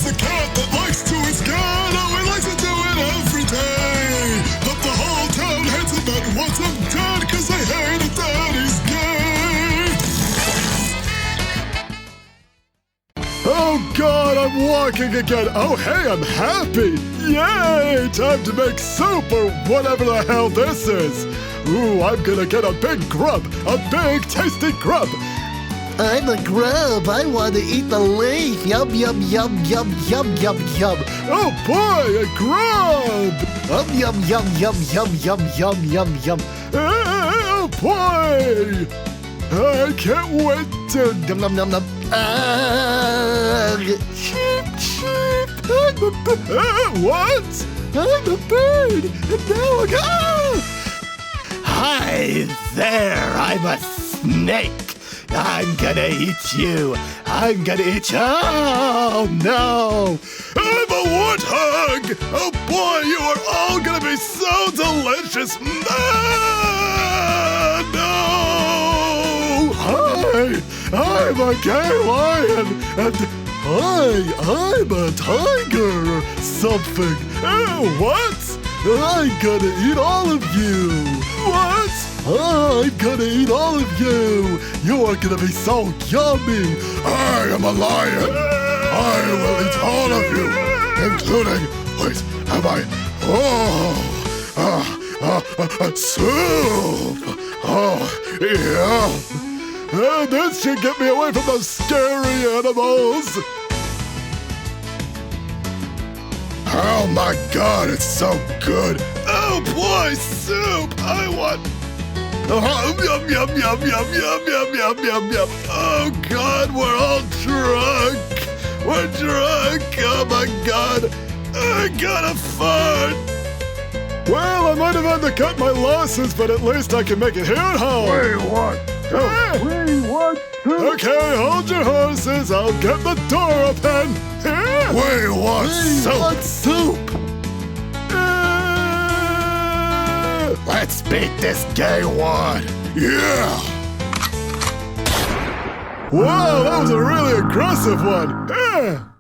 is a cat that likes to escape. Oh, he likes to do it every day. But the whole town hates him and wants him dead, 'cause they hate it that he's gay. Oh God, I'm walking again. Oh hey, I'm happy. Yay, time to make soup or whatever the hell this is. Ooh, I'm gonna get a big grub, a big tasty grub. I'm a grub. I want to eat the leaf. Yum, yum, yum, yum, yum, yum, yum. Oh boy, a grub. Yum, yum, yum, yum, yum, yum, yum, yum. Oh boy. I can't wait to... Yum, yum, yum, yum. Cheep, cheep. I'm a what? I'm a bird. And now I go... Hi there. I'm a snake. I'm gonna eat you. I'm gonna eat you. Oh, no. I'm a warthog. Oh boy, you are all gonna be so delicious. No. Hi, I'm a gay lion. And hi, I'm a tiger or something. What? I'm gonna eat all of you. What? I'm gonna eat all of you! You are gonna be so yummy! I am a lion! I will eat all of you! Including... Wait, have I... soup! Oh, yeah! This should get me away from those scary animals! Oh my God, it's so good! Oh boy, soup! I want... Oh, yum, yum, yum, yum, yum, yum, yum, yum, yum. Oh, God, we're all drunk. We're drunk. Oh, my God. I gotta fart. Well, I might have had to cut my losses, but at least I can make it here at home. Wait, what? Wait, what? Okay, hold your horses. I'll get the door open. Wait, what? What soup? Let's beat this gay one! Yeah! Whoa, that was a really aggressive one!